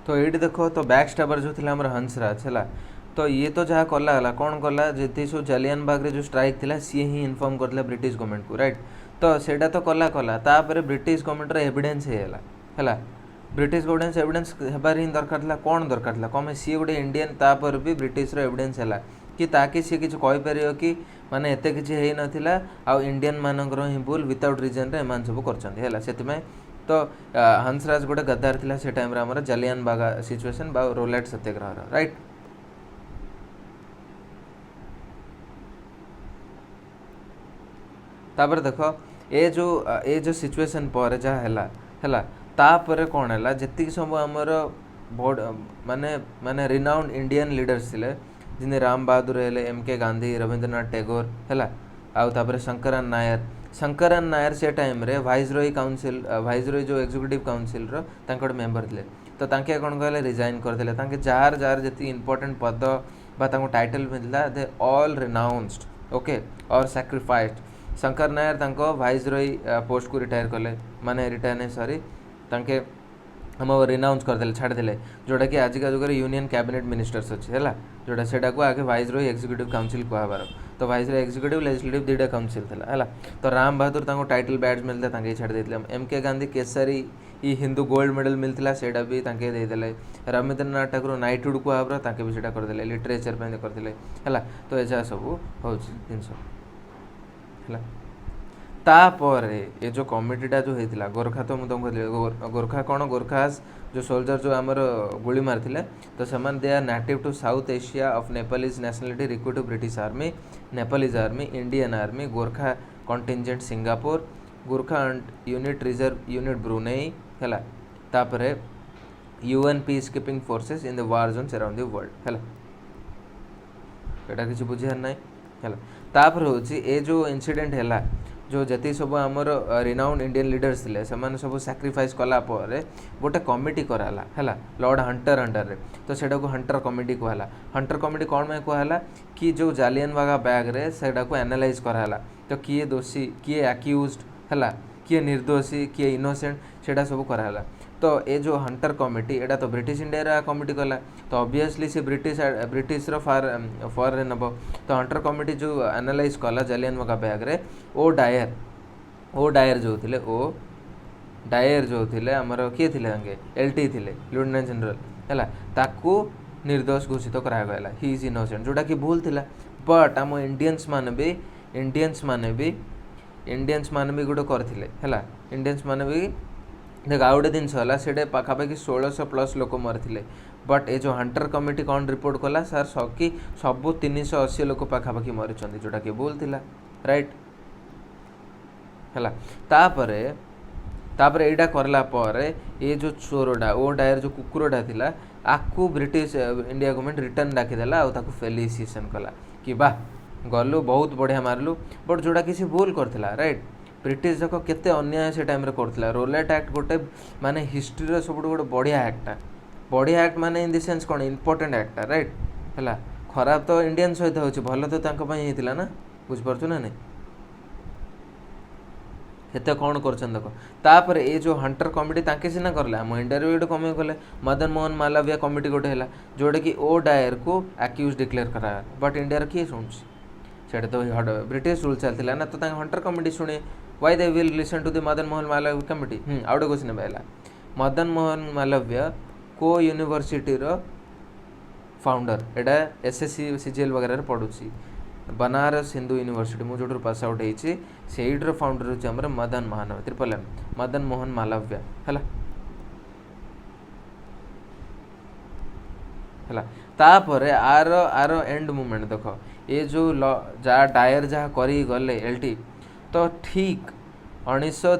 तो ये देख तो बैक स्टैबर जो थिला हमर हंसराज है। तो ये तो जहाँ कला कौन कला जी सब जालियान बाग जो स्ट्राइक थिला सी ही इनफॉर्म करथिला ब्रिटिश गवर्नमेंट को राइट। तो सेटा तो कला तापर ब्रिटिश गवर्नमेंट एविडेंस है ब्रिटिश गवर्नमेंट एविडेंस हेबार ही दरकार था कौन दरकार था कम सी गोटे इंडियन तापर भी ब्रिटिश एविडेंस है कि ताकि सी किसी कहीपर कि माने एते किसी है नथिला आ इंडियन मानकर ही भूल विदाउट रिजन रे एमान सब करछन्ती से तो हंसराज गोटे गद्दार थिला से टाइम रे हमर जालियान बाग सिचुएशन बा रोलेट सत्याग्रह राइट। तापर देख ए जो सिचुएशन पर जहाँ है तापर कौन है जी सब आमर बोर्ड माने माने रिनाउंड इंडियन लीडर्स थिले जिन्हें राम बहादुर है एम.के. गांधी रवींद्रनाथ टैगोर है आउे शंकरन नायर से टाइम रे वाइसरॉय काउंसिल वाइसरॉय जो एग्जीक्यूटिव काउंसिल रो मेंबर थे तो तांके कौन कहले रिजाइन करथिले तांके जार जार जति इंपोर्टेंट पद बा टाइटल मिलता दे ऑल रिनाउंस्ड ओके और सैक्रिफाइस्ड। शंकर नायर तांको वाइसरॉय पोस्ट को रिटायर कले माने रिटायर नहीं सॉरी तांके हम रिनाउंस करदे छाड़दे जोटा कि आजिका जुगर यूनियन कैबिनेट मिनिस्टर्स अच्छे है जोटा से आगे वाइसरॉय एग्जीक्यूटिव काउंसिल कहबार तो वाइसरॉय एग्जीक्यूटिव लेजिस्लेटिव दुईटा काउंसिल है तो राम बहादुर तांको टाइटल बैड्स मिलता छाड़ देते एम.के. गांधी केसरी ई हिंदू गोल्ड मेडल मिलता सेटा भी तांके देदेले रवींद्रनाथ टैगोर नाइटहुड कहबार तांके भी सेटा करदेले लिटरेचर पे करथिले है तो एजा सब हो जिनस है तापर ये जो कमिटीटा जो होता गोरखा तो मुझे तुमको गोरखा कौन गोरखास जो सोल्जर जो आमर गुली मारते तो सेमान they are native to South Asia of Nepalese nationality recruit to British army Nepalese army Indian army Gorkha contingent Singapore Gorkha unit reserve unit Brunei है तापर UN peace keeping forces in the war zones around the world है किसी बुझार ना है तापर हूँ ये जो इनसीडेंट है जो जति सब आमर रिनाउंड इंडियन लीडर्स थे से सब सैक्रिफाइस कलापर गोटे कमिटी कराला है लॉर्ड हंटर अंडर रे तो सेटा को हंटर कमिटी कहला हंटर कमिटी कौन में कहला कि जो जालियन वाला बैग रे सेटा को एनालाइज कराला तो किए दोषी किए एक्यूज्ड है किए निर्दोषी किए इनोसेंट सेटा सब कराला तो ये जो हंटर कमिटी एटा तो ब्रिटिश इंडिया कमिटी कला तो ऑब्वियसली से ब्रिटिश फॉर नब तो हंटर कमिटी जो एनालाइज कला जालियन वाला बैग रे ओ डायर जो थे ओ डायर जो थे आमर किए थे एलटी थे लेफ्टिनेंट जनरल है ताकू निर्दोष घोषित करागला ही इज इनोसेंट जोटा कि भूल थिला बट आम इंडियंस माने भी गोटे करथिले है इंडियंस माने भी देख आ गए जिनस है पाखापाखि 1600+ लोक मरी बट ये जो हंटर कमिटी कौन रिपोर्ट कला सर सबकी सबू 380 लोक पाखापाखि मरी जोटा कि भूल थिला राइट है तापर एटा करला पर ये जो चोरटा ओ डायर जो कुकुरटा थिला आकु ब्रिटिश इंडिया गवर्नमेंट रिटर्न डाकिदेला आ फेलिसिएसन कला कि वाह गलु बहुत बढ़िया मारलु बट जोटा किसी भूल करथिला राइट ब्रिटिश जाक केते अन्याय से टाइम करथिला रोलेट एक्ट गोटे माने हिस्ट्री रो सब गोटे बढ़िया एक्ट माने इन द सेंस कौन इंपोर्टेंट एक्ट राइट है खराब तो इंडियन सहित होछि भल तो तांको पई हेतिला ना बुझ परछु ना नहीं हेते कौन करछन देखो तापर ए जो हंटर कमिटी तांके सिना करला हम इंटरव्यू कमे कले मदन मोहन मालवीय कमिटी गोटे हैला जोडे कि ओ डायर को एक्यूज डिक्लेयर करा बट इंडिया रे किए सुनछि सेटा तो ब्रिटिश रूल चलथिला ना तो तांके हंटर कमिटी सुने why they will listen to the Madan Mohan Malviya committee our question बेला मदन मोहन मालवीय को यूनिवर्सिटी रो फाउंडर एटा एसएससी सीजीएल वगैरह पढ़ुची बनारस हिंदू यूनिवर्सिटी मुझे जो पास आउट होती से फाउंडर हूँ आम मदन मोहन त्रिपल मदन मोहन मालवीय है तापर आर एंड मूवमेंट देख ये जो जहाँ डायर जहाँ करी गले एलटी तो ठीक 1900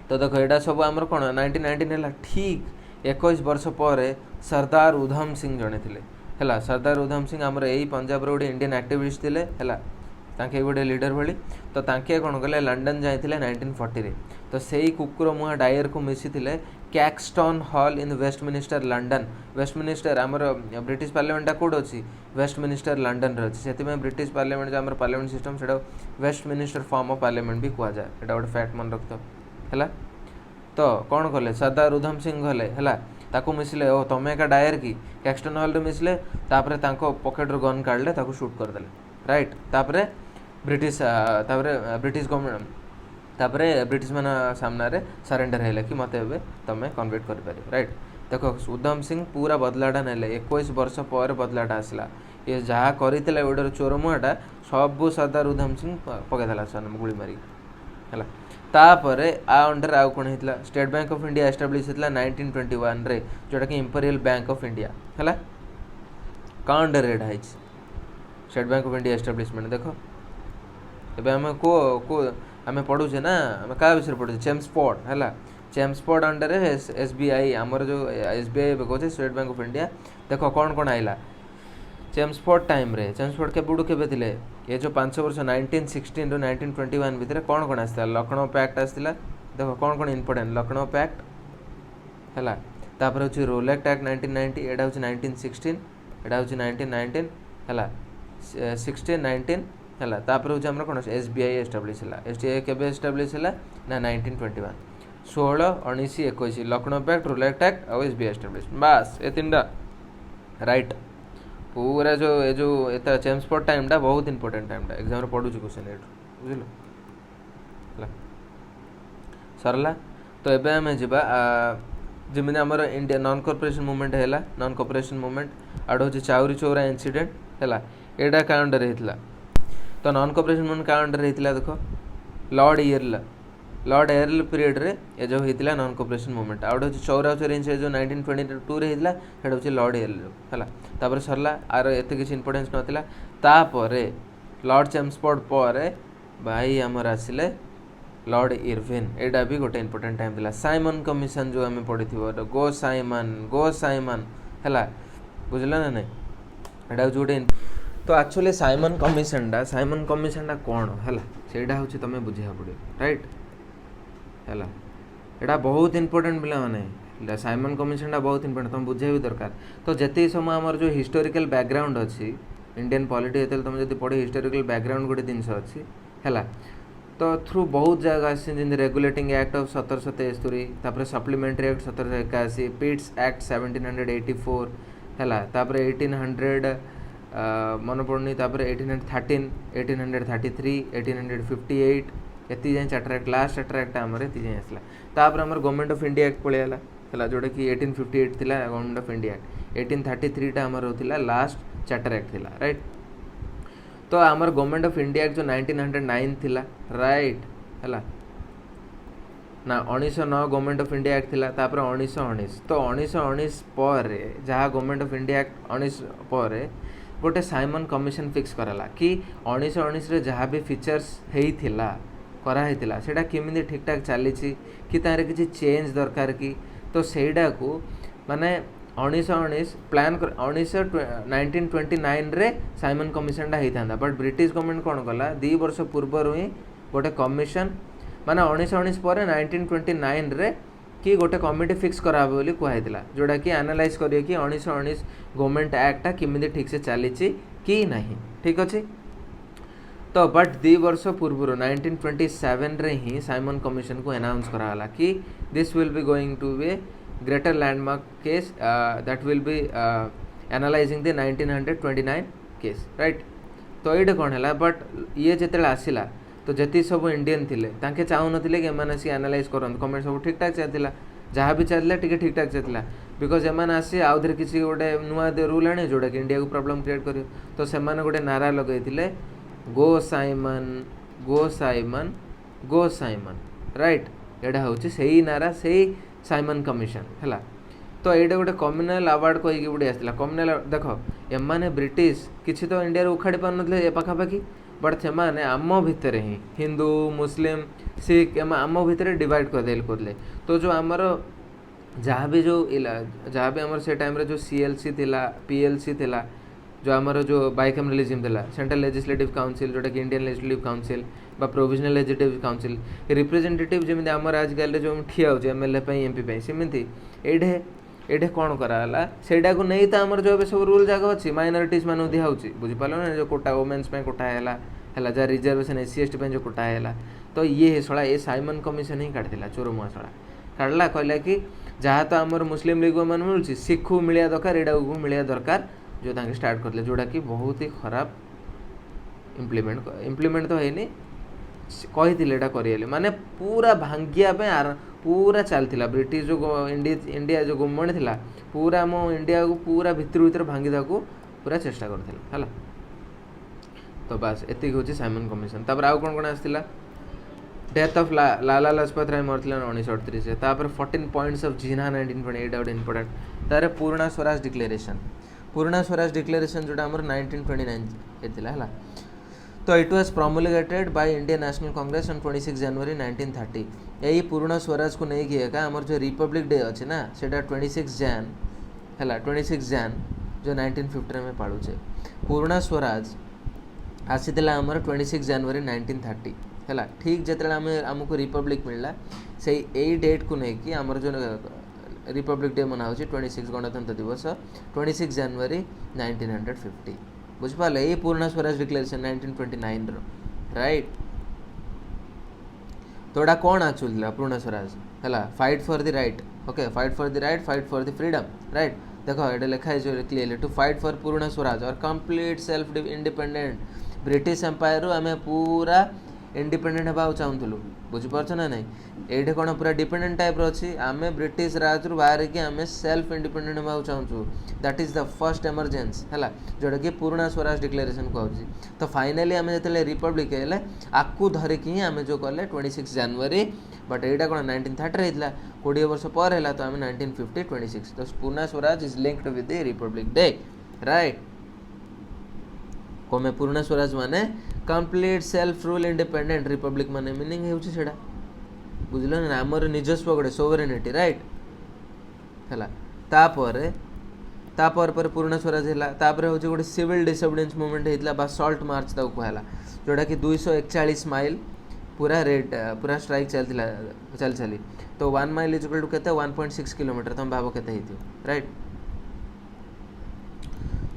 तो देख यहाँ सब आमर कौन 1919 है ठीक 21 वर्ष पर सरदार उधम सिंह जड़े थे है सरदार उधम सिंह आमर यही पंजाब गोटे इंडियन एक्टिविस्ट थे है तांके गोटे लीडर भली तो तांके कौन कले लंडन जाते 1940 रे तो सही कुकुर मुहा डायर को मिसी कैक्सटन हॉल इन वेस्टमिनिस्टर लंडन वेस्टमिनिस्टर आमर ब्रिटिश पार्लियामेंटा कौट अच्छी वेस्टमिनिस्टर लंडन अच्छी से ब्रिटिश पार्लियामेंट जो आम पार्लियामेंट सिस्टम से वेस्टमिनिस्टर फॉर्म ऑफ पार्लियामेंट भी कहुए यहाँ गोटे फैक्ट मन रखत है तो कौन कले सरदार उधम सिंह गले है ताको मिसले ओ तमे का डायर की कैक्सटन हॉल रे मिसले तापरे तांको पॉकेट रो गन काढले ताको शूट कर देले राइट तापरे ब्रिटिश गवर्नमेंट तापरे ब्रिटिश मन सामना रे सरेंडर हैले कि मते एबे तमे कन्वर्ट कर पारे राइट देखो उधम सिंह पूरा बदलाटा नेले 21 वर्ष पर बदलाटा आसला ये जहाँ करथिले ओडर चोर मुहाटा सब सरदार उधम सिंह पकेदेला सन गुली मारी है तापरे आ अंडर आउ कौन होता state bank of India establish होता 1921 रे जोटा कि इंपेरियल बैंक ऑफ इंडिया है क्या अंडर एडा state bank of India establishment देखो एबे हम को आम पढ़ुचे ना आम क्या विषय पढ़ुचे चेम्सफोर्ड है चेम्सफोर्ड अंडर एसबीआई आमर जो एसबीआई कहे स्टेट बैंक ऑफ इंडिया देखो कौन कौन आइला चेम्सफोर्ड टाइम रे चेम्सफोर्ड के बुड़ू के थिले ये जो 5 वर्ष 1916 रू 1921 भितर कौन कौन आसला लखनऊ पैक्ट आसला देखो कौन कौन इंपोर्टेंट लखनऊ पैक्ट है तापर हूँ रोलेक्ट एक्ट 1990 एटा हूँ 1916 एटा हूँ 1919 है 16 19 है तापर हूँ आम कौन एसबीआई एस्टाब्लिश है एसबीआई केबे एस्टाब्लिश है ना 1921 16 19 21 लखनऊ पैक्ट रोलेक्ट एक्ट और एसबीआई एस्टाब्लिश बास ये 3टा राइट पूरा जो ये जो एता चेम्सफोर्ड टाइमटा बहुत इंपोर्टेंट टाइमटा एग्जाम रे पढ़ुची क्वेश्चन एट बुझिलो सरला तो एबे हम जिबा जमिन हमर इंडिया नॉन कॉर्पोरेशन मूवमेंट हैला नॉन कॉर्पोरेशन मूवमेंट आड हो चाउरी चौरा इंसिडेंट हैला एडा का अंडर हेतला तो नॉन कॉर्पोरेशन मूवमेंट का अंडर हेतला देखो लॉर्ड एयरल पीरियड रे ये जो हेतला नॉन कॉर्पोरेशन मूवमेंट आउट हो चौरा इंसिडेंट जो 1922 रे हेतला हेड हो लॉर्ड एयरल हैला तापर सरला आर एते किछ इंपोर्टेंस नथिला तापरे लॉर्ड चेम्सफोर्ड पर भाई हमर आसिले लॉर्ड इरविन एडा भी गोटे इंपोर्टेंट टाइम दिला साइमन कमिशन जो आम पढ़ी गो साइमन है बुझल ना नहीं एडा गोटे तो एक्चुअली साइमन कमिशन कौन है सेटा हूँ तुम बुझा पड़ो राइट है एटा बहुत इंपोर्टेंट पिला माने साइमन कमिशन बहुत इंपोर्टेंट तुम बुझे भी दरकार तो जिते समय आमर जो हिस्टोरिकल बैकग्राउंड अच्छी इंडियन पॉलिटी होते तुम जब पढ़े हिस्टोरिकल बैकग्राउंड गोटे जिनस अच्छी है तो थ्रू बहुत जगह आसी regulating act of 1773 supplementary act 1781 Pitt's act 1784 है 1800 मन पड़नी 1813 1833 1858 एति जाए charter act last charter act आमर एति जाए आसला तापर आमर गवर्नमेंट ऑफ इंडिया एक्ट पळेला है जोटा कि 1858 थिला गवर्नमेंट ऑफ इंडिया एक्ट 1833 टा आमर होतिला लास्ट चार्टर एक्ट थिला राइट तो आमर गवर्नमेंट ऑफ इंडिया एक्ट जो 1909 थिला राइट है ना 1909 गवर्नमेंट ऑफ इंडिया एक्ट थिला तापर 1919 तो 1919 पर जहाँ गवर्नमेंट ऑफ इंडिया एक्ट 19 पर गोटे साइमन कमिशन फिक्स कराला कि 1919 रे जहाँ भी फीचर्स हेइथिला कराइथिला सेटा केमिति ठीक ठाक चली कि तारे किसी चेंज दरकार कि तो सेटा को माने 1919 प्लान 1929 रे साइमन कमिशन होता बट ब्रिटिश गवर्नमेंट कौन कला 2 वर्ष पूर्व ही गोटे कमिशन माने 1919 पर 1929 रे कि गोटे कमिटी फिक्स करा बोली कहला जोड़ा कि एनालाइज करिए कि 1919 गवर्नमेंट एक्टा केमिति ठीक से चली कि नहीं ठीक अच्छे तो बट 2 वर्ष पूर्व 1927 रे ही साइमन कमिशन को अनाउंस कराला कि this will be going to be greater landmark case that will be analysing the 1929 case right तो ये कौन है बट ये जिते आसला तो जी सब इंडियन थिले तांके चाहू नथिले कि एमाने सी एनालाइज करन कमेंट सब ठीक ठाक चलता जहाँ भी चलला ठीक ठीक ठाक चलता बिकज एमान आसी आउ थे किसी गोटे नुआ रूल आने जोटा कि इंडिया को प्रॉब्लम क्रिएट कर तो से गोटे नारा लगे go Simon go Simon go Simon right एटा हूँ से नारा से साइमन कमिशन है तो ये गोटे कम्युनाल आवार्ड कहीकि गोटे आसला कम्युनाल देख एमाने ब्रिटिश किसी तो इंडिया उखाड़ी पार ना ए पाखापाखि बट से आम भितर ही हिंदू मुस्लिम सिख आम भितर डिवाइड करदे तो जो आमर जहाँ भी आमर से टाइम जो सीएलसी थिला पीएलसी थिला जो आमर जो बाइकैमरलिज्म थिला सेंट्रल लेजिस्लेटिव काउंसिल जोटा कि इंडियन लेजिस्लेटिव काउंसिल बा प्रोविजनल लेजिस्लेटिव काउंसिल रिप्रेजेंटेटिव जमी आमर आजकल जो ठिया हो एमएलए एमपी सेमती ये कौन कराला सेटा को नहीं तो आमर जो सब रूल जगह अच्छी माइनॉरिटीज मान दिया बुझीपार ना जो कोटा वोमेन्स कोटा है जहाँ रिजर्वेशन एससी एसटी जो कोटा है तो ये शला ये साइमन कमिशन ही काटिला चोर मुआ शला काटला कहला कि जहाँ तो आमर मुस्लिम लीग मान मिलूँ सिख को मिलिया दरकार एटा को मिलिया दरकार जो तांके स्टार्ट करते जोटा कि बहुत ही खराब इम्प्लीमेंट तो है कही करें माने पूरा भांगिया पूरा चलता ब्रिटिश जो इंडिया जो गवर्नमेंट थिला पूरा आम इंडिया को पूरा भितर भितर भांगी को पूरा चेष्टा करथिला है। तो बस एतिक हूँ साइमन कमिशन तापर आउ कौन कौन आसला डेथ ऑफ लाला लाजपत राय मरथिला 1938 तापर 14 points of Jinnah 1928 out important तारे पूर्णा स्वराज डिक्लेरेशन जोटा हमर 1929 हेतिला हला। तो it was promulgated by Indian national Congress on 26 जनवरी 1930 यही पूर्ण स्वराज को नहीं किए का हमर जो रिपब्लिक डे अच्छे ना सेटा 26 जैन है 26 जैन जो 1950 में पालू पूर्ण स्वराज आसीला आमर 26 जनवरी 1930 है ठीक जिते आमको रिपब्लिक मिलला से यही डेट को लेकिन आमर जो रिपब्लिक डे मना 26 गणतंत्र दिवस 26 जनवरी 1950 बुझिपारे ये पूर्ण स्वराज डिक्लेरेशन 1929 राइट। तो एटा कौन आक्चुअली पूर्ण स्वराज है fight for the right okay fight for the right fight for the freedom right देखो ये लिखा है clearly to fight for Purna Swaraj और complete self independent British empire आम पूरा इंडिपेंडेंट होगा चाहूँ बुझीपार ना नहीं ये कौन पूरा डिपेंडेंट टाइप अच्छी आम ब्रिटिश राज रू बाहर की आम सेल्फ इंडिपेंडेंट होगा चाहूँ that is the first emergency है जोटा कि पूर्ण स्वराज डिक्लेरेशन कहूँ। तो फाइनाली आम जो रिपब्लिक है आपको धरिकी ही आम जो कले 26 जनवरी बट यहाँ कौन 1930 होता 20 वर्ष पर है तो आम 1950 26 तो पूर्ण Swaraj is linked with the Republic day right. कमे पूर्ण स्वराज माने complete self rule independent Republic माने मीनिंग है बुझल ना आमर निजस्व गोटे सोवरेनिटी राइट है। तापर पूर्ण स्वराज है हूँ गोटे सिविल डिसोबिडियंस मूवमेंट होता बा सॉल्ट मार्च तक कहला जोटा कि 241 माइल पूरा रेड पूरा स्ट्राइक चली तो 1 माइल इज इक्वल टू केते 1.6 किलोमीटर तुम भाव केते राइट।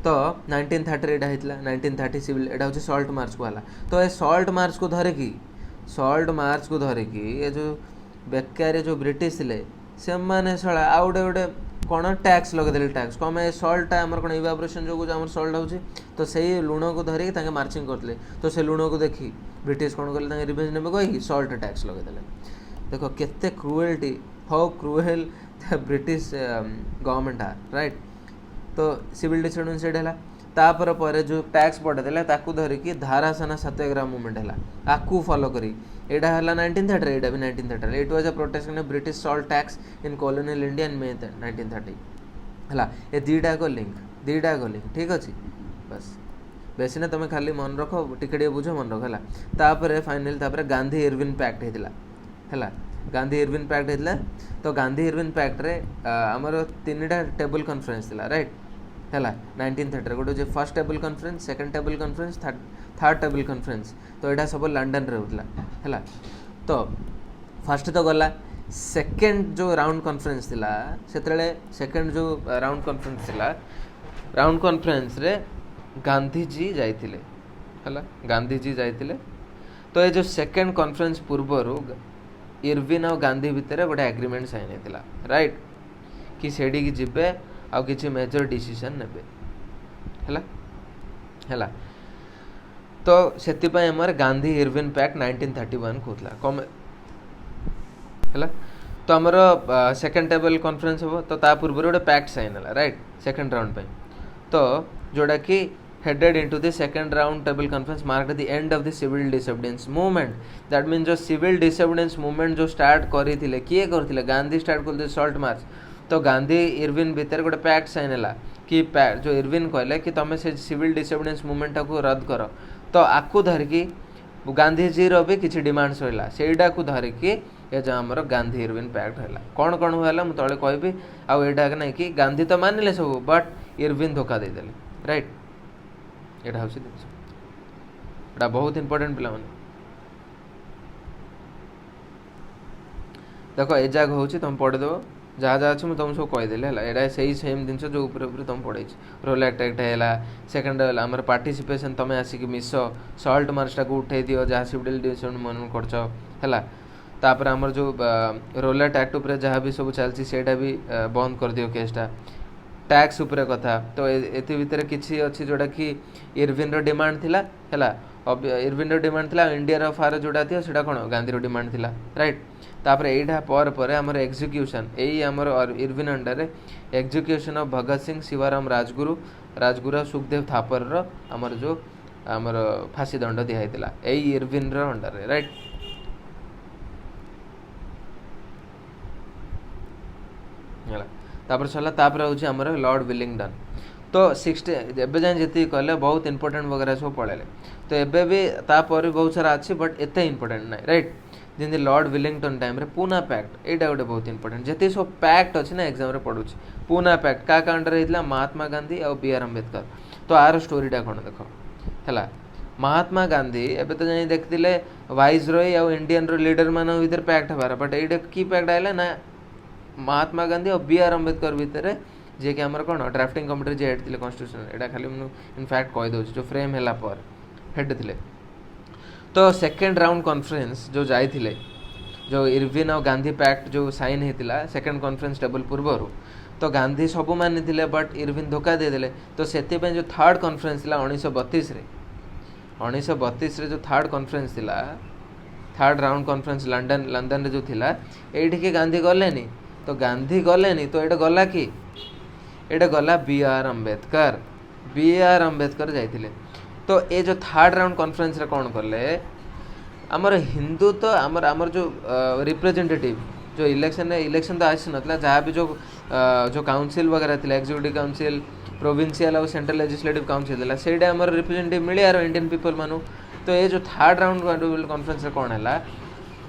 तो 1930 एटा होता 1930 सिविल एटा हूँ सॉल्ट मार्च को है। तो ये सॉल्ट मार्च को धरिकी ये जो बेकार जो ब्रिटिश थे से मैंने शला आउ गोटे कौन टैक्स लगेदे टैक्स कम सल्टा आम कौन ये ऑपरेशन जो आम सल्ट हो तो से लुण को धरिकी मार्चिंग करते तो से लुण को देखी ब्रिटिश कौन कले रिवेंज ने कही सल्ट टैक्स लगेदे देखो केते cruelty how cruel the British government are right. तो सिविल डिसोबिडियंस है तापर पर जो टैक्स पड़े ताकू धरिकी धारासाना सत्याग्रह मूवमेंट है आपको फॉलो करी एटा है 1930 एटा भी 1930 it was a protection of British salt tax in colonial India in May 1930 है ये दीटा को लिंक ठीक अच्छे बस बेसी ना तुम खाली मन रख टिके बुझ मन रख है तापर फाइनली गांधी इरविन पैक्ट होता है गांधी इरविन पैक्ट होता तो गांधी इरविन पैक्ट रे आमर 3टा टेबल कॉन्फ्रेंस थी राइट है 1930 गोटे जो first table conference second table conference third table conference तो यहाँ सब लंडन रे होता है। तो फर्स्ट तो गला सेकंड जो राउंड कॉन्फ्रेंस थिला से सेकंड जो राउंड कॉन्फ्रेंस थिला राउंड कॉन्फ्रेंस रे गांधी जी जाइतिले है गांधी जी जाइतिले। तो ये जो सेकंड कॉन्फ्रेंस पूर्वर इरविन और गांधी भितर गोटे एग्रीमेंट साइन होता राइट कि सेठी की जिबे आउ किसी मेजर डिसीजन नेबे है। तो से आमर गांधी इरविन पैक्ट 1931 कहला कम है। तो आमर सेकंड टेबल कॉन्फ्रेंस हम तो ता पूर्व गोटे पैक्ट साइन है राइट सेकंड राउंड पे तो जोड़ा कि headed into the second round table conference marked the end of the civil disobedience movement that means जो civil disobedience movement जो start करी थिले किए करथिले गांधी स्टार्ट करथिले सॉल्ट मार्च तो गांधी इरविन भीतर गोटे पैक्ट साइन है कि जो इरविन कहले कि तुम से सिविल डिसोबिडियंस मूवमेंट को रद्द कर तो आपको धरिकी गांधीजी भी किसी डिमांड्स रहा सेटा को धरिकी ये जो आमर गांधी इरविन पैक्ट है कौन कौन हुआ मुझे तले कहबी आईटा नहीं कि गांधी तो मानिले सब बट इरविन धोखा देदेले राइट यहाँ हूँ जिन बहुत इंपोर्टेंट पिला देख ए जगह हूँ तुम पढ़ीदेव जहाँ जहाँ अच्छे मुझे तुम सब कहीदेली है यहाँ से सेम जिन जो तुम पढ़े रोल एक्ट है सेकेंड आम पार्टिसिपेशन तुम आसिक मिस सल्ट मार्चटा को उठे दियो जहाँ सिविल डिविजन मन कर तापर आमर जो रोलर टैटू पर जहाँ भी सब चलती सेटा भी बंद कर दियो केसटा टैक्स उपरे कथा तो एति भितर किछि अछि जोडा कि इरविन रो डिमांड थिला हैला इरविन रो डिमांड थिला इंडिया रो फार जोडा थियो सेटा कोन गांधी रो डिमांड थिला राइट तापर एइढा पर हमर एग्जीक्यूशन एई हमर इरविन अंडर रे एग्जीक्यूशन ऑफ भगत सिंह शिवाराम राजगुरु सुखदेव थापर रो हमर जो हमर फांसी दंड दिया हैतिला एई इरविन रो अंडर रे राइट हैला तापर सरला तापर होची हमर लॉर्ड विलिंगडन तो 60 एबे जान जति कहले बहुत इंपोर्टेंट वगैरह सब पळेले तो एबे भी तापर बहुत सारा अछि बट एते इंपोर्टेंट नै राइट जिंदे लॉर्ड विलिंगटन टाइम रे पूना पैक्ट एटा गोटे बहुत इंपोर्टेंट जति सब पैक्ट अछि ना एग्जाम रे पढुछि पूना पैक्ट का कांडर हेतला महात्मा गांधी और बी आर अम्बेडकर तो आर स्टोरीटा कोन देखो हैला महात्मा गांधी एबे तो जाई देखतिले वाइस रॉय और इंडियन रो लीडर मानो भीतर पैक्ट हबार बट एटा की पैक्ट आइला ना महात्मा गांधी और बी आर अम्बेडकर भीतर जे कि हमर कोन ड्राफ्टिंग कमिटी जे हेड थिले कॉन्स्टिट्यूशन एटा खाली मु इनफैक्ट कहि दउ जो फ्रेम हैला पर हेड थिले तो सेकंड राउंड कॉन्फ्रेंस जो जाई थिले जो इरविन और गांधी पैक्ट जो साइन हेतिला सेकंड कॉन्फ्रेंस टेबल पूर्वरु तो गांधी सब मानि थिले बट इरविन धोखा दे देले तो सेति पे जो थर्ड कॉन्फ्रेंस थिला 1932 रे जो थर्ड कॉन्फ्रेंस थिला थर्ड राउंड कॉन्फ्रेंस लंदन रे जो थिला एठी के गांधी गलेनी तो गांधी गलेनी तो एटा गला कि एटा गला बी आर अम्बेडकर जाइथिले तो ए जो थर्ड राउंड कॉन्फ्रेंस रे कोन करले हमर हिंदू तो हमर जो रिप्रेजेंटेटिव जो इलेक्शन तो आसी नतला जहाँ भी जो काउंसिल वगैरह थिला एग्जीक्यूटिव काउंसिल प्रोविंशियल और सेंट्रल लेजिस्लेटिव काउंसिल थिला सेडा हमर रिप्रेजेंटेटिव मिले यार इंडियन पीपल मानु तो ये जो थर्ड राउंड कॉन्फ्रेंस रे कोन हैला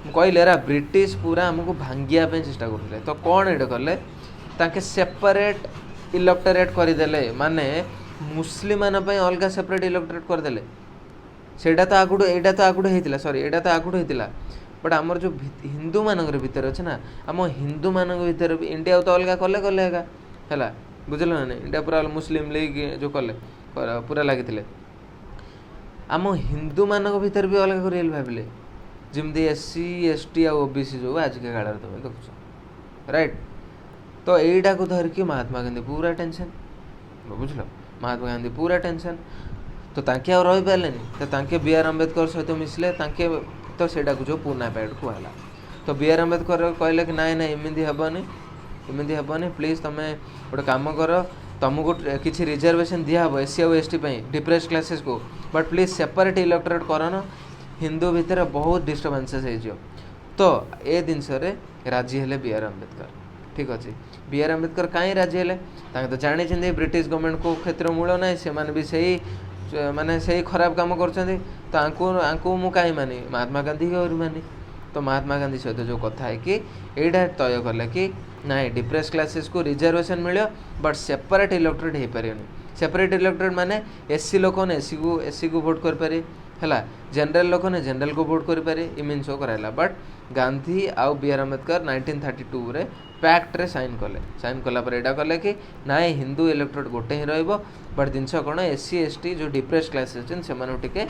कहले रा ब्रिटिश पूरा हमको भांगिया पे चेष्टा करले तो कोन एडे करले ताके सेपरेट इलेक्टोरेट कर देले माने मुस्लिम मान पे अलग सेपरेट इलेक्टोरेट कर देले सेटा तो आगुड एटा तो आगुड हेतिला सॉरी एटा तो आगुड हेतिला बट हमर जो हिंदू मानकर भीतर अछि ना हम हिंदू मानक भीतर इंडिया तो अलग कले हैला बुझलो ना इंडिया पूरा मुस्लिम लीग जो कले पूरा लागिथिले हम हिंदू मानक भीतर भी अलग करेल भाबिले जिमदी एससी एसटी और ओबीसी जो आज के काल रे तो देखो राइट तो एटा को धर के महात्मा गांधी पूरा टेंशन बुझलो महात्मा गांधी पूरा टेंशन तो तांके और रही पारे तो तांके बी आर अम्बेडकर सहित मिसले तांके तो सेटा को जो पूना पैड को हला तो बी आर अम्बेडकर कहले कि नाई नाई इमिदी हेबनी प्लीज तमे गोटे काम कर तुमको किसी रिजर्वेशन दिया हम एससी और एसटी डिप्रेस क्लासेस को बट प्लीज सेपरेट इलेक्टोरेट करन हिंदू भितर बहुत डिस्टर्बेंसेस हो तो ए जिनस राजी हेले बी आर अम्बेडकर ठीक अच्छे बी आर अम्बेडकर कहीं राजी हेले तो जानी ब्रिटिश गवर्नमेंट को क्षेत्र मूल ना से भी सही माने सही खराब काम कर मु कहीं मानी महात्मा गांधी और मानी तो महात्मा गांधी सहित जो कथा है कि एटा तय कले कि नाई डिप्रेस क्लासेस को रिजर्वेशन मिले बट सेपरेट इलेक्टोरेट हो पारे सेपरेट इलेक्टोरेट माने एससी लोक ने एससी को भोट कर पारे है जनरल लोक ने जनरल को भोट कर पारे इमिन शो कराला बट गांधी आउ बी आर अम्बेडकर 1932 रे पैक्ट रे साइन कला पर एटा कले कि नाई हिंदू इलेक्टोरेट गोटे ही रहिबो but genus cone SC ST जो डिप्रेस क्लासेस छन से मानु टिके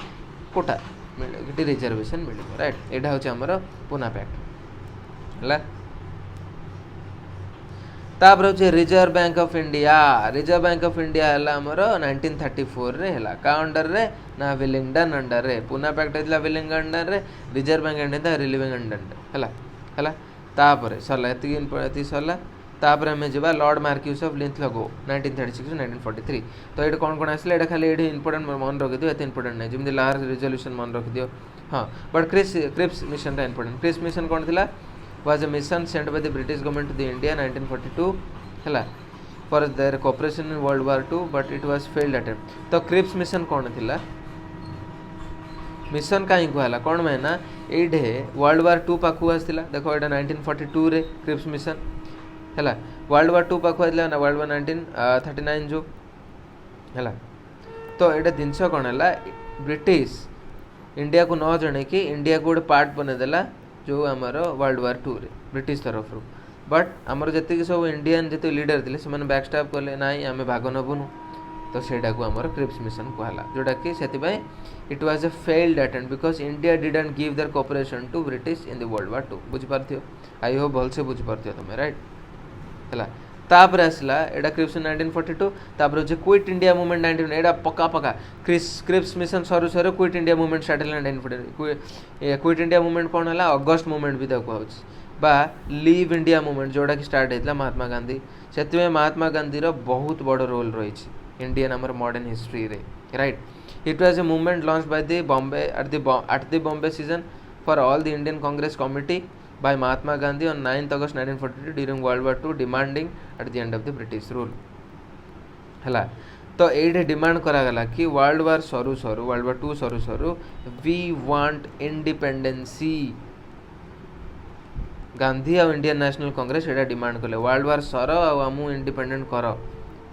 कोटा मिले रिजर्वेशन मिले राइट एटा होचे हमर पुना पैक्ट हला तापर होचे रिजर्व बैंक ऑफ इंडिया हला हमर 1934 रे हला का अंडर रे ना विलिंगडन अंडर रे पुना पैक्ट हेतला विलिंगडन अंडर रे रिजर्व बैंक हेतला रिलीविंग अंडर हला तापर सरला एति सरला तापर हमें जबा लॉर्ड मार्क्यूस ऑफ लिंथलगो 1936 टू 1943 तो एटा कोन आसले एटा खाली एडी इंपोर्टेंट मन रख दियो एते इंपोर्टेंट नै जिमदि लार रिजोल्यूशन मन रख दियो हां बट क्रिप्स मिशन रा इंपोर्टेंट क्रिप्स मिशन कोन थिला was a mission sent by the British government to the India 1942 hela for their cooperation in World War II but it was failed attempt तो Cripps mission कौन थिला mission कहीं कहला कौन में ना एडे वर्ल्ड वार 2 पाखु आसथिला देखो एटा 1942 रे क्रिप्स मिशन हला वर्ल्ड वार 2 पाखु आइला ना वर्ल्ड वार 1939 जो हला तो एटा दिनस कौन हला ब्रिटिश इंडिया को न जणे कि इंडिया को गोटे पार्ट बने देला जो आमर वर्ल्ड वार 2 रे ब्रिटिश तरफ रू बट आमर जति सब इंडियन जति लीडर थिले से बैकस्टाप कले नाई आमे भाग नबुनु तो सेटा को हमर क्रिप्स मिशन कहला जोटा कि सेति it was a failed attempt because India didn't give their cooperation to British in the world war 2 बुझ पारथियो आई होप भल से बुझ पारथियो तुम राइट हला तापर आसला एडा क्रिप्स 1942 तापर जे क्विट इंडिया मूवमेंट 19 एडा पक्का पक्का क्रिप्स मिशन सरू सरू क्विट इंडिया मूवमेंट स्टार्ट हला 1940 क्विट इंडिया मूवमेंट कोन हला अगस्त मूवमेंट भी ताको होछ बा लीव इंडिया मूवमेंट जोड़ा कि स्टार्ट होता महात्मा गांधी से महात्मा गांधी रो बहुत बड़ रोल रही इंडियन आमर मॉडर्न हिस्ट्री रे right it was a movement launch by the Bombay at the Bombay season for all the Indian Congress committee by Mahatma Gandhi on 9th August 1942 during World War II demanding at the end of the British rule हला तो ये demand करा गला कि world war सरू सरू world war 2 सरू सरू वी वांट इंडिपेंडेंसी गांधी और इंडियन नेशनल कांग्रेस एटा डिमांड कले वर्ल्ड वार सर आमु इंडिपेंडेंट कर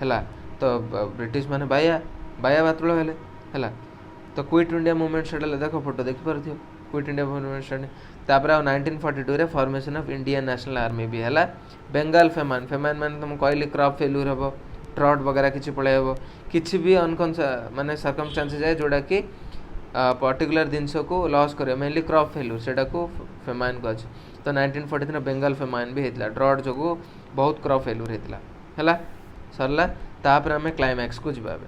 हला तो ब्रिटिश माने बाया बाया बातुल हेले हला तो क्विट इंडिया मूवमेंट सेटा देखो फोटो देखि परथियो क्विट इंडिया मूवमेंट स्टार्ट तापर 1942 रे formation of Indian national army भी हला बेंगाल फेमान फेमान माने तुम कहली क्रॉप फेल्यूर हबो ट्रॉट वगैरह किछि पळे हबो किछि भी अनकॉन माने सर्कमस्टेंसेस है जोडा कि पर्टिकुलर जिनस को लॉस करे मेनली क्रॉप फेल्यूर सेटा को फेमान को तो 1943 में बेंगाल फेमान भी हेतला ड्रॉट जो बहुत क्रॉप फेल्यूर हेतला हला सरला तापर हमें क्लाइमैक्स को जिबाबे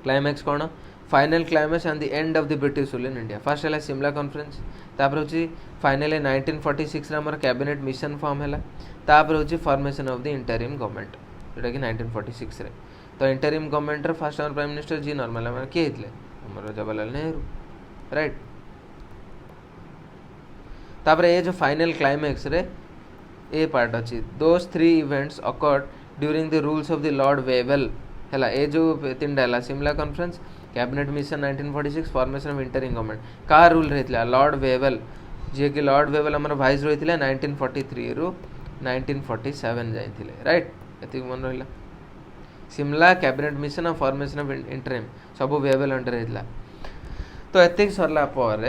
क्लाइमैक्स कोन final climax and the end of the British rule in India first है सिमला कॉन्फ्रेंस तापर होची फाइनली 1946 रे हमर कैबिनेट मिशन फॉर्म हैला तापर होची formation of the interim government जेटा कि 1946 रे तो इंटरिम गवर्नमेंट रे फर्स्ट आवर प्राइम मिनिस्टर जी नॉर्मल हमर के हेतले हमर जवाहरलाल नेहरू राइट तापर ये जो फाइनल क्लाइमैक्स रे ए पार्ट अछि those three events occurred during the rules of the lord Wavell हैला ए जो तीनटा हैला Simla conference cabinet mission 1946 formation of interim government का रूल रहथिला लॉर्ड वेवेल जे कि लॉर्ड वेवेल हमर वाइस रहिथिले 1943 रु 1947 जाइथिले राइट एति मन रहला Simla cabinet mission of formation of interim सब वेवेल अंडर रहथिला तो एति सरला पर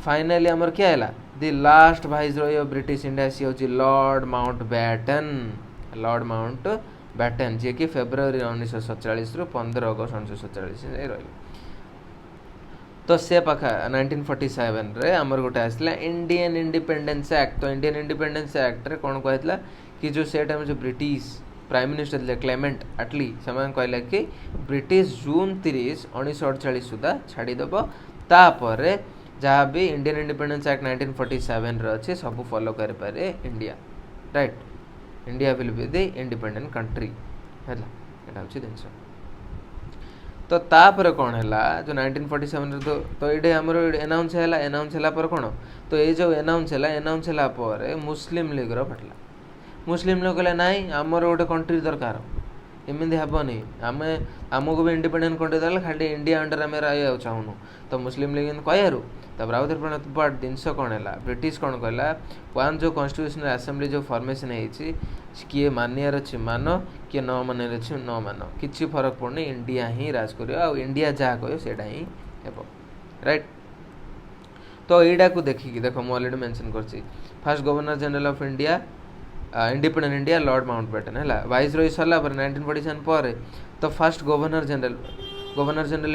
फाइनली हमर क्या हैला the last viceroy of British India सी होची लॉर्ड माउंट बैटन जे कि फेब्रुआरी 1947 रु 15 अगस्त 1947 रे रहले तो से पाखा 1947 रे हमर गोटे आसला इंडियन इंडिपेंडेंस एक्ट तो इंडियन इंडिपेंडेंस एक्ट रे कोन कहतला कि जो से टाइम जो ब्रिटिश प्राइम मिनिस्टर ले क्लेमेंट एटली समान कहला कि ब्रिटिश जून 30 1948 सुधा छाडी दबो तापर जहाँ भी इंडियन इंडिपेंडेंस एक्ट 1947 रे अछि सब फॉलो कर पारे India right India will be the independent country हैला एटा होछि दिनस तो तापर कोन हैला जो 1947 रे तो एडे हमर अनाउंस हैला पर कोन तो ए जो अनाउंस हैला पर मुस्लिम लीग रो फटला मुस्लिम लोग कहले नाइ हमर गोटे कंट्री दरकार एमिंदी हेबनी आमे आमको भी इंडिपेंडेंट कंट्री दला खाली इंडिया अंडर आमे रहया चाहनु तो मुस्लिम लीग कहयारु तब राउतर बट जिनस कौन है ब्रिटिश कौन कहला वन जो कॉन्स्टिट्यूशनल असेंबली जो फॉर्मेशन है किए मानियार अच्छी मान किए न मानियार अच्छी न मान किसी फरक पड़नी इंडिया ही राज कर इंडिया जहाँ कह सेटा ही हेब राइट तो यहीटा को देखिकी देख मुझे अलरेडी मेंशन करछि first governor general of India independent India Lord Mountbatten है वाइस रही सरला 1947 पर तो first governor general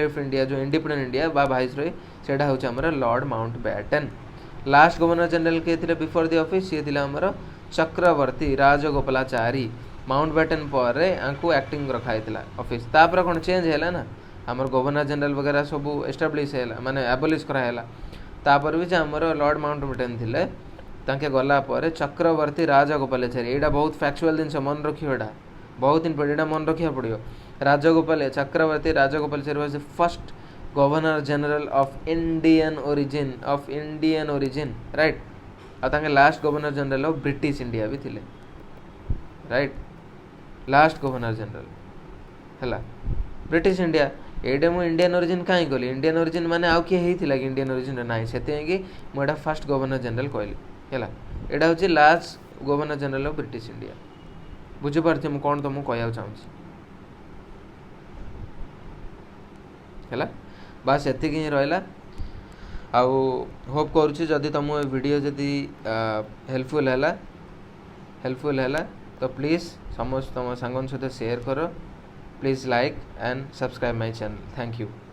of India जो इंडिपेंडेंट इंडिया बा वाइस रही सेटा होछि हमर Lord Mountbatten last governor general के थिले बिफोर द ऑफिस से थिला हमर चक्रवर्ती राजगोपालाचारी माउंटबेटन पर आंकु एक्टिंग रखाइतला ऑफिस तापर कोन चेंज हैला ना हमर गवर्नर जनरल वगैरह सब एस्टैब्लिश हैला माने एबोलिश करा हैला तापर भी जे हमर लॉर्ड माउंटबेटन थिले ताके गला पर चक्रवर्ती राजगोपालाचारी एटा बहुत फैक्चुअल दिन से मन रखियो एटा बहुत इंपोर्टेंट मन रखिया पड़ियो Rajagopal Chakravarti Rajagopalachari was the first governor general of Indian origin right आ ताके last governor general of British India भी थिले राइट लास्ट गवर्नर जनरल हला ब्रिटिश इंडिया एडे मु इंडियन ओरिजिन काई कहली इंडियन ओरिजिन माने आउ के हेतिला कि इंडियन ओरिजिन नाही सेते कि मु एटा फर्स्ट गवर्नर जनरल कहली हला एटा होची last governor general of British India बुझि परथे मु कोन तुमु कहया चाहूछी हला बस एति कि रहला आउ होप करूची जदि तुम वीडियो जदि हेल्पफुल हैला तो प्लीज समस्त तुम सांगन सहित शेयर करो please like and subscribe my channel. Thank you.